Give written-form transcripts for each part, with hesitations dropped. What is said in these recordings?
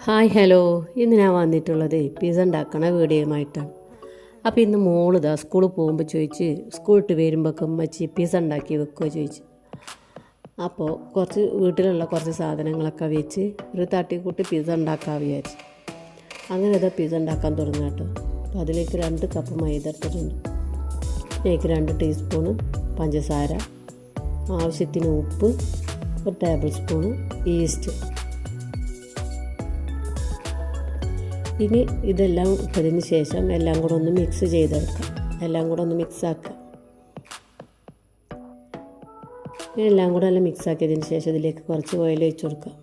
Hi hello, ഇന്ന് ഞാൻ വന്നിട്ടുള്ളത് പിസ്സ ഉണ്ടാക്കണ വീഡിയോയുമായിട്ടാണ്. അപ്പോൾ ഇന്ന് മോളിതാ സ്കൂളിൽ പോകുമ്പോൾ ചോദിച്ച് സ്കൂളിട്ട് വരുമ്പോഴൊക്കെ അമ്മച്ചി പിസ്സ ഉണ്ടാക്കി വെക്കുകയോ ചോദിച്ചു. അപ്പോൾ വീട്ടിലുള്ള കുറച്ച് സാധനങ്ങളൊക്കെ വെച്ച് ഒരു തട്ടിക്കൂട്ടി പിസ്സ ഉണ്ടാക്കാൻ വിചാരിച്ചു. അങ്ങനെ ഇതാ പിസ്സ ഉണ്ടാക്കാൻ തുടങ്ങുക കേട്ടോ. അപ്പോൾ അതിലേക്ക് 2 കപ്പ് മൈദ എടുത്തിട്ടുണ്ട്. അതിലേക്ക് 2 ടീസ്പൂണ് പഞ്ചസാര, ആവശ്യത്തിന് ഉപ്പ്, 1 ടേബിൾ സ്പൂണ് ഈസ്റ്റ്. ഇനി ഇതെല്ലാം ഇട്ടതിന് ശേഷം എല്ലാം കൂടെ ഒന്ന് മിക്സ് ചെയ്തെടുക്കാം. എല്ലാം കൂടെ ഒന്ന് മിക്സാക്കുക. എല്ലാം കൂടെ എല്ലാം മിക്സാക്കിയതിന് ശേഷം ഇതിലേക്ക് കുറച്ച് ഓയിൽ ഒഴിച്ച് കൊടുക്കാം.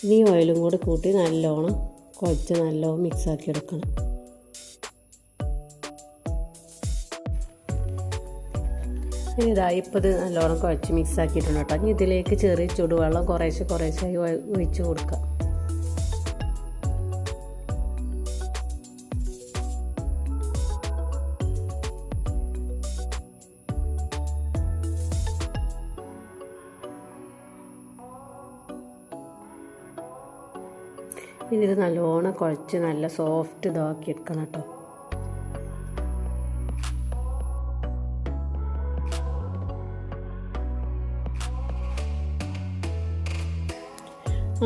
ഇനി ഓയിലും കൂടെ കൂട്ടി നല്ലോണം കുഴച്ച് നല്ലോണം മിക്സാക്കി എടുക്കണം. ഇനി ഇതായി ഇപ്പോൾ ഇത് നല്ലോണം കുഴച്ച് മിക്സാക്കിയിട്ടുണ്ട് കേട്ടോ. ഇനി ഇതിലേക്ക് ചെറിയ ചൂടുവെള്ളം കുറേശ്ശായി ഒഴിച്ച് കൊടുക്കാം. ഇനി ഇത് നല്ലോണം കുഴച്ച് നല്ല സോഫ്റ്റ് ഇതാക്കി എടുക്കണം കേട്ടോ.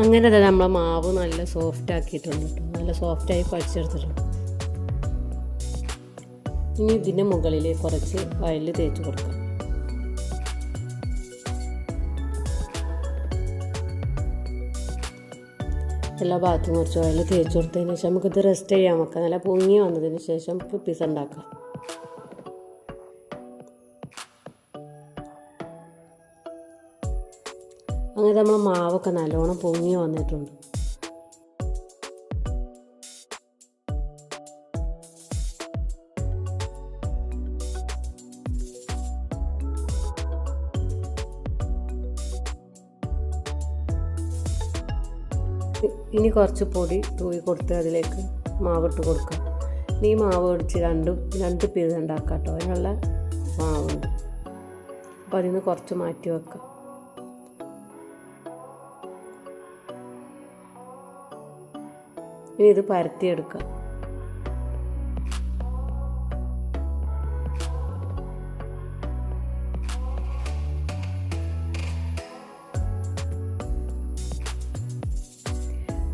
അങ്ങനെ തന്നെ നമ്മളെ മാവ് നല്ല സോഫ്റ്റ് ആക്കിയിട്ടുണ്ട് കേട്ടോ. നല്ല സോഫ്റ്റായി കുഴച്ചെടുത്തിട്ടുണ്ട്. ഇനി ഇതിൻ്റെ മുകളിൽ കുറച്ച് ഓയിൽ തേച്ച് കൊടുക്കാം. എല്ലാ ഭാഗത്തും കുറച്ച് ഓയിൽ തേച്ച് കൊടുത്തതിന് ശേഷം നമുക്കിത് റെസ്റ്റ് ചെയ്യാൻ വെക്കാം. നല്ല പൊങ്ങി വന്നതിന് ശേഷം പിസ്സ ഉണ്ടാക്കാം. അങ്ങനെ നമ്മൾ മാവൊക്കെ നല്ലോണം പൊങ്ങി വന്നിട്ടുണ്ട്. ഇനി കുറച്ച് പൊടി തൂവി കൊടുത്ത് അതിലേക്ക് മാവിട്ട് കൊടുക്കാം. ഈ മാവ് ഒടിച്ച് രണ്ട് പിസ്സ ഉണ്ടാക്കാം കേട്ടോ. അതിനുള്ള മാവുണ്ട്. അപ്പോൾ അതിൽ നിന്ന് കുറച്ച് മാറ്റി വെക്കാം. ഇനി ഇത് പരത്തിയെടുക്കാം.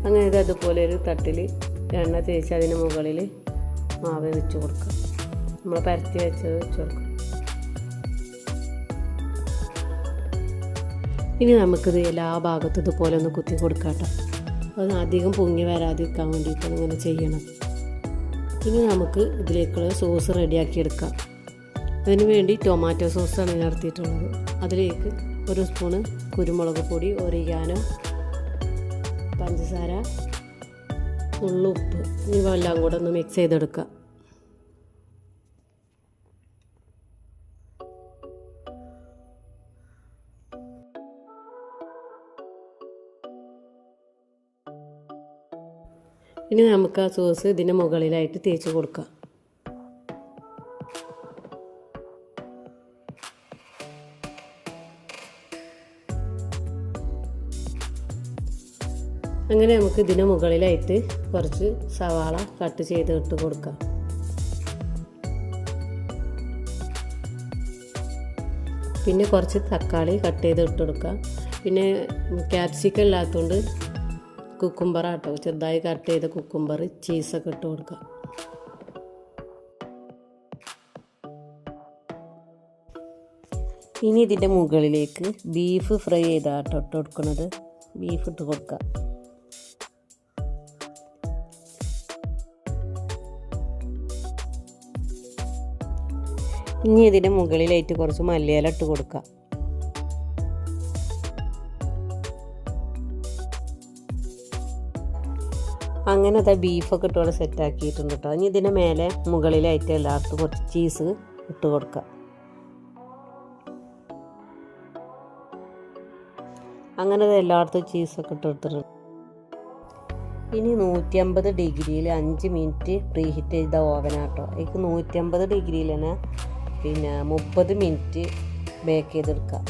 അങ്ങനെ ഇത് അതുപോലെ ഒരു തട്ടിൽ എണ്ണ തേച്ച് അതിന് മുകളിൽ മാവ് വെച്ച് കൊടുക്കാം. നമ്മൾ പരത്തി വെച്ചത് വെച്ച് കൊടുക്കാം. ഇനി നമുക്കിത് എല്ലാ ഭാഗത്തും ഇതുപോലെ ഒന്ന് കുത്തി കൊടുക്കാം കേട്ടോ. അത് അധികം പൊങ്ങി വരാതിരിക്കാൻ വേണ്ടിയിട്ടാണ് ഇങ്ങനെ ചെയ്യണം. ഇനി നമുക്ക് ഇതിലേക്കുള്ള സോസ് റെഡിയാക്കി എടുക്കാം. അതിന് വേണ്ടി ടൊമാറ്റോ സോസാണ് നടത്തിയിട്ടുള്ളത്. അതിലേക്ക് 1 സ്പൂണ് കുരുമുളക് പൊടി, ഒറിഗാനോ, പഞ്ചസാര, ഉപ്പ്, ഇവയെല്ലാം കൂടെ ഒന്ന് മിക്സ് ചെയ്തെടുക്കാം. ഇനി നമുക്ക് ആ സോസ് ഇതിൻ്റെ മുകളിലായിട്ട് തേച്ച് കൊടുക്കാം. അങ്ങനെ നമുക്ക് ഇതിന് മുകളിലായിട്ട് കുറച്ച് സവാള കട്ട് ചെയ്ത് ഇട്ട് കൊടുക്കാം. പിന്നെ കുറച്ച് തക്കാളി കട്ട് ചെയ്ത് ഇട്ട് കൊടുക്കാം. പിന്നെ ക്യാപ്സിക്കം ഇല്ലാത്തതുകൊണ്ട് കുക്കുംബറാട്ടോ, ചെറുതായി കട്ട് ചെയ്ത കുക്കുംബർ, ചീസൊക്കെ ഇട്ട് കൊടുക്കാം. ഇനി ഇതിൻ്റെ മുകളിലേക്ക് ബീഫ് ഫ്രൈ ചെയ്താട്ടോ ഇട്ട് കൊടുക്കുന്നത്. ബീഫ് ഇട്ട് കൊടുക്കാം. ഇനി ഇതിൻ്റെ മുകളിലായിട്ട് കുറച്ച് മല്ലിയില ഇട്ട് കൊടുക്കാം. അങ്ങനെ അതാ ബീഫൊക്കെ ഇട്ടോടെ സെറ്റാക്കിയിട്ടുണ്ട് കേട്ടോ. ഇനി ഇതിൻ്റെ മേലെ മുകളിലായിട്ട് എല്ലായിടത്തും കുറച്ച് ചീസ് ഇട്ട് കൊടുക്കാം. അങ്ങനെ അത് എല്ലായിടത്തും ചീസൊക്കെ ഇട്ട് കൊടുത്തിട്ടുണ്ട്. ഇനി 150 ഡിഗ്രിയിൽ 5 മിനിറ്റ് പ്രീ ഹീറ്റ് ചെയ്ത ഓവനാട്ടോ. എനിക്ക് 150 ഡിഗ്രിയിൽ തന്നെ 30 മിനിറ്റ് ബേക്ക് ചെയ്തെടുക്കാം.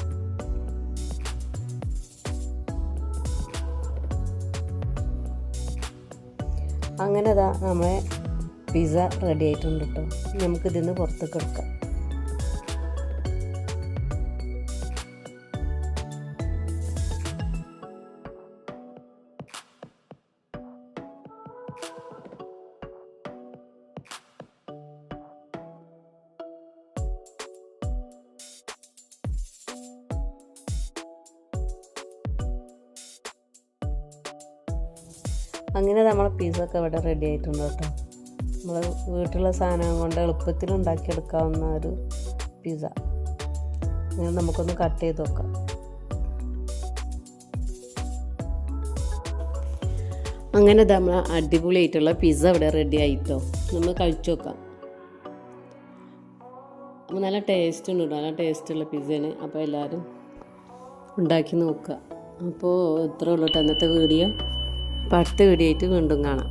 അങ്ങനെ അതാ നമ്മളെ പിസ്സ റെഡി ആയിട്ടുണ്ട് കേട്ടോ. നമുക്കിതിൽ നിന്ന് പുറത്തേക്ക് എടുക്കാം. അങ്ങനെ നമ്മളെ പിസ്സൊക്കെ ഇവിടെ റെഡി ആയിട്ടുണ്ട് കേട്ടോ. നമ്മൾ വീട്ടിലുള്ള സാധനം കൊണ്ട് എളുപ്പത്തിൽ ഉണ്ടാക്കിയെടുക്കാവുന്ന ഒരു പിസ്സ. അങ്ങനെ നമുക്കൊന്ന് കട്ട് ചെയ്ത് നോക്കാം. അങ്ങനെ നമ്മൾ അടിപൊളിയായിട്ടുള്ള പിസ്സ ഇവിടെ റെഡി ആയിട്ടോ. നമ്മൾ കഴിച്ചു നോക്കാം. അപ്പോൾ നല്ല ടേസ്റ്റ് ഉണ്ട് കേട്ടോ. നല്ല ടേസ്റ്റുള്ള പിസ്സയാണ്. അപ്പോൾ എല്ലാവരും ഉണ്ടാക്കി നോക്കുക. അപ്പോൾ ഇത്രേ ഉള്ളൂ കേട്ടോ ഇന്നത്തെ വീഡിയോ. അപ്പോൾ അടുത്ത വീഡിയോ ആയിട്ട് വീണ്ടും കാണാം.